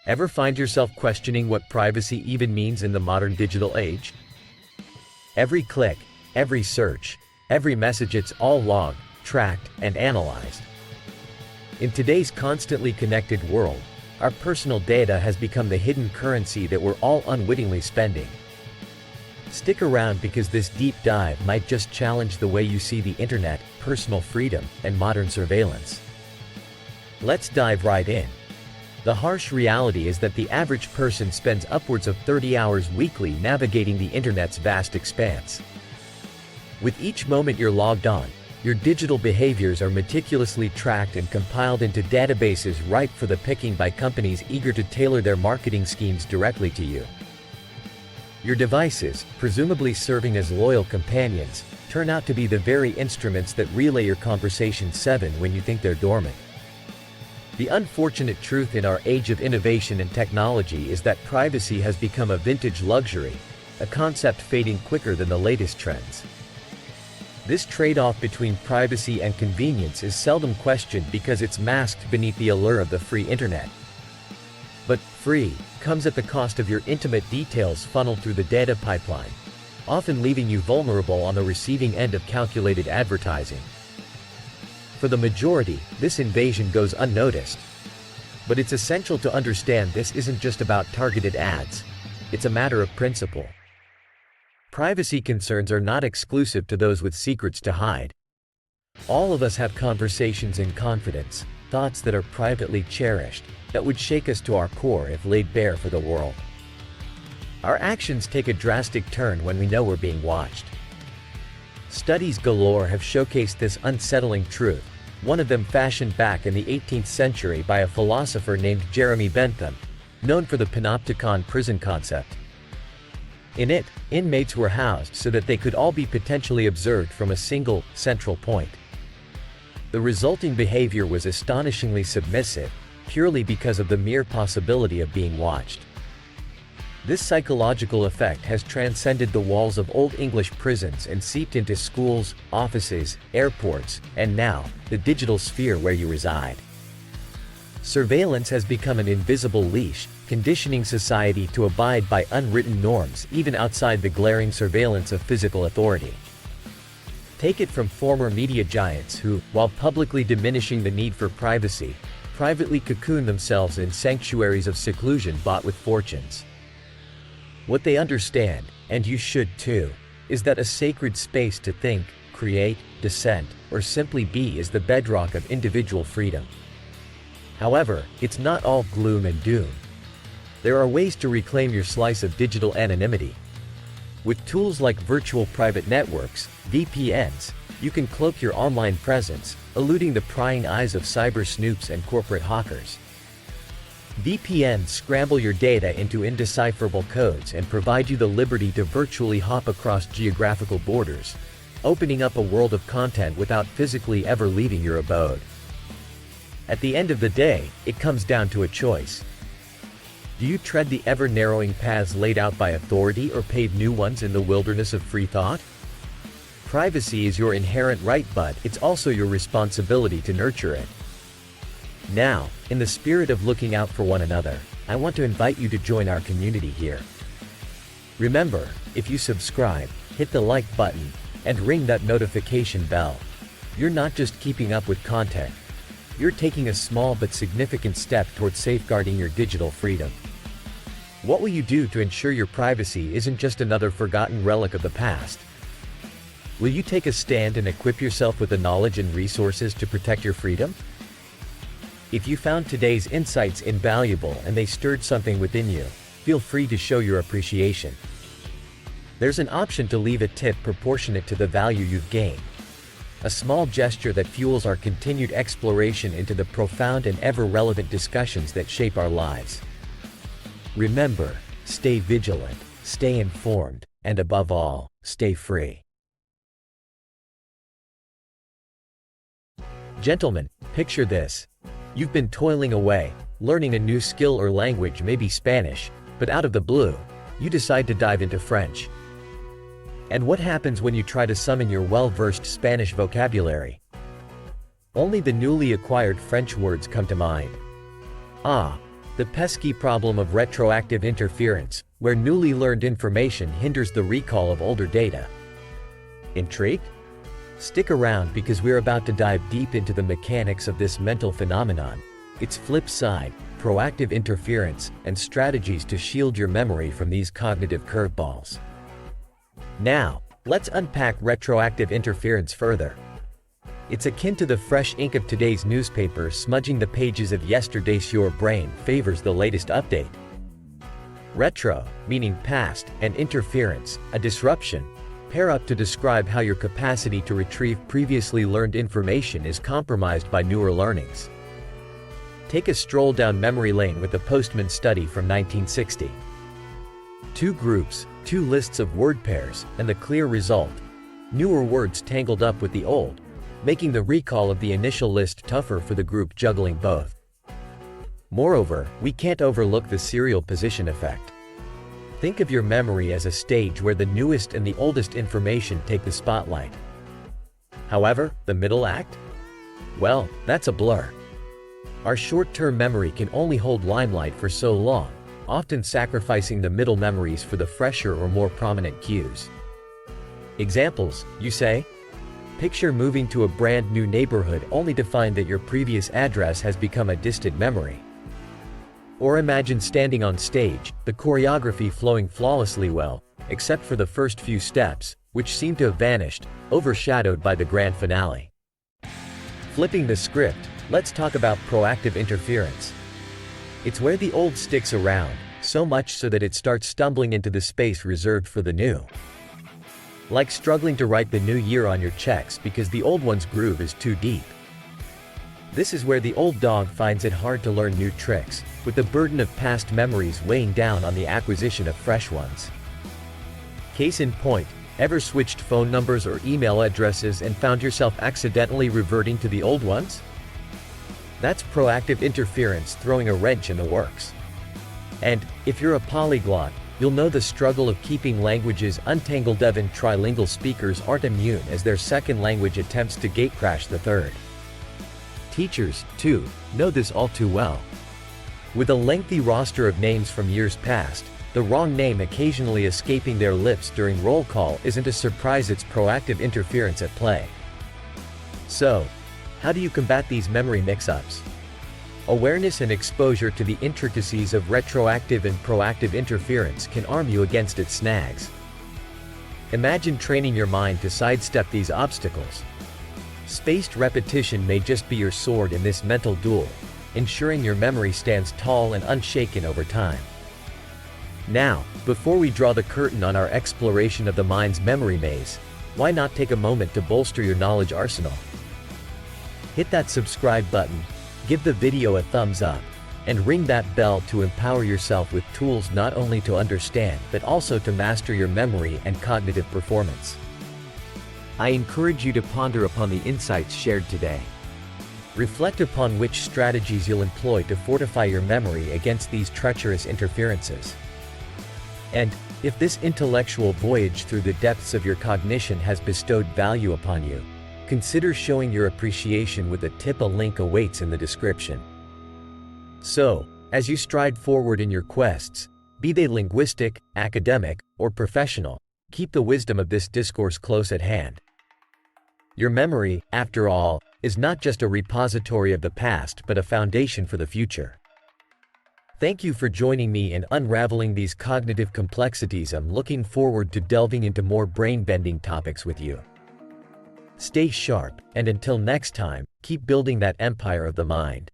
Ever find yourself questioning what privacy even means in the modern digital age? Every click, every search, every message, it's all logged, tracked, and analyzed. In today's constantly connected world, our personal data has become the hidden currency that we're all unwittingly spending. Stick around because this deep dive might just challenge the way you see the internet, personal freedom, and modern surveillance. Let's dive right in. The harsh reality is that the average person spends upwards of 30 hours weekly navigating the internet's vast expanse. With each moment you're logged on, your digital behaviors are meticulously tracked and compiled into databases ripe for the picking by companies eager to tailor their marketing schemes directly to you. Your devices, presumably serving as loyal companions, turn out to be the very instruments that relay your conversation 7 when you think they're dormant. The unfortunate truth in our age of innovation and technology is that privacy has become a vintage luxury, a concept fading quicker than the latest trends. This trade-off between privacy and convenience is seldom questioned because it's masked beneath the allure of the free internet. But free comes at the cost of your intimate details funneled through the data pipeline, often leaving you vulnerable on the receiving end of calculated advertising. For the majority, this invasion goes unnoticed. But it's essential to understand this isn't just about targeted ads. It's a matter of principle. Privacy concerns are not exclusive to those with secrets to hide. All of us have conversations in confidence, thoughts that are privately cherished, that would shake us to our core if laid bare for the world. Our actions take a drastic turn when we know we're being watched. Studies galore have showcased this unsettling truth, one of them fashioned back in the 18th century by a philosopher named Jeremy Bentham, known for the panopticon prison concept. In it, inmates were housed so that they could all be potentially observed from a single, central point. The resulting behavior was astonishingly submissive, purely because of the mere possibility of being watched. This psychological effect has transcended the walls of Old English prisons and seeped into schools, offices, airports, and now, the digital sphere where you reside. Surveillance has become an invisible leash, conditioning society to abide by unwritten norms even outside the glaring surveillance of physical authority. Take it from former media giants who, while publicly diminishing the need for privacy, privately cocoon themselves in sanctuaries of seclusion bought with fortunes. What they understand, and you should too, is that a sacred space to think, create, dissent, or simply be is the bedrock of individual freedom. However, it's not all gloom and doom. There are ways to reclaim your slice of digital anonymity. With tools like virtual private networks, VPNs, you can cloak your online presence, eluding the prying eyes of cyber snoops and corporate hawkers. VPNs scramble your data into indecipherable codes and provide you the liberty to virtually hop across geographical borders, opening up a world of content without physically ever leaving your abode. At the end of the day, it comes down to a choice. Do you tread the ever-narrowing paths laid out by authority or pave new ones in the wilderness of free thought? Privacy is your inherent right, but it's also your responsibility to nurture it. Now, in the spirit of looking out for one another, I want to invite you to join our community here. Remember, if you subscribe, hit the like button, and ring that notification bell, you're not just keeping up with content. You're taking a small but significant step towards safeguarding your digital freedom. What will you do to ensure your privacy isn't just another forgotten relic of the past? Will you take a stand and equip yourself with the knowledge and resources to protect your freedom? If you found today's insights invaluable and they stirred something within you, feel free to show your appreciation. There's an option to leave a tip proportionate to the value you've gained. A small gesture that fuels our continued exploration into the profound and ever-relevant discussions that shape our lives. Remember, stay vigilant, stay informed, and above all, stay free. Gentlemen, picture this. You've been toiling away, learning a new skill or language, maybe Spanish, but out of the blue, you decide to dive into French. And what happens when you try to summon your well-versed Spanish vocabulary? Only the newly acquired French words come to mind. Ah, The pesky problem of retroactive interference, where newly learned information hinders the recall of older data. Intrigued? Stick around because we're about to dive deep into the mechanics of this mental phenomenon, its flip side, proactive interference, and strategies to shield your memory from these cognitive curveballs. Now, let's unpack retroactive interference further. It's akin to the fresh ink of today's newspaper smudging the pages of yesterday's. Your brain favors the latest update. Retro, meaning past, and interference, a disruption, pair up to describe how your capacity to retrieve previously learned information is compromised by newer learnings. Take a stroll down memory lane with the Postman study from 1960. Two groups, two lists of word pairs, and the clear result: newer words tangled up with the old, making the recall of the initial list tougher for the group juggling both. Moreover, we can't overlook the serial position effect. Think of your memory as a stage where the newest and the oldest information take the spotlight. However, the middle act? Well, that's a blur. Our short-term memory can only hold limelight for so long, often sacrificing the middle memories for the fresher or more prominent cues. Examples, you say? Picture moving to a brand new neighborhood only to find that your previous address has become a distant memory. Or imagine standing on stage, the choreography flowing flawlessly well, except for the first few steps, which seem to have vanished, overshadowed by the grand finale. Flipping the script, let's talk about proactive interference. It's where the old sticks around, so much so that it starts stumbling into the space reserved for the new. Like struggling to write the new year on your checks because the old one's groove is too deep. This is where the old dog finds it hard to learn new tricks, with the burden of past memories weighing down on the acquisition of fresh ones. Case in point, ever switched phone numbers or email addresses and found yourself accidentally reverting to the old ones? That's proactive interference throwing a wrench in the works. And, if you're a polyglot, you'll know the struggle of keeping languages untangled. Even trilingual speakers aren't immune as their second language attempts to gatecrash the third. Teachers, too, know this all too well. With a lengthy roster of names from years past, the wrong name occasionally escaping their lips during roll call isn't a surprise. It's proactive interference at play. So, how do you combat these memory mix-ups? Awareness and exposure to the intricacies of retroactive and proactive interference can arm you against its snags. Imagine training your mind to sidestep these obstacles. Spaced repetition may just be your sword in this mental duel, ensuring your memory stands tall and unshaken over time. Now, before we draw the curtain on our exploration of the mind's memory maze, why not take a moment to bolster your knowledge arsenal? Hit that subscribe button, give the video a thumbs up, and ring that bell to empower yourself with tools not only to understand but also to master your memory and cognitive performance. I encourage you to ponder upon the insights shared today. Reflect upon which strategies you'll employ to fortify your memory against these treacherous interferences. And, if this intellectual voyage through the depths of your cognition has bestowed value upon you, consider showing your appreciation with a tip. A link awaits in the description. So, as you stride forward in your quests, be they linguistic, academic, or professional, keep the wisdom of this discourse close at hand. Your memory, after all, is not just a repository of the past but a foundation for the future. Thank you for joining me in unraveling these cognitive complexities. I'm looking forward to delving into more brain-bending topics with you. Stay sharp, and until next time, keep building that empire of the mind.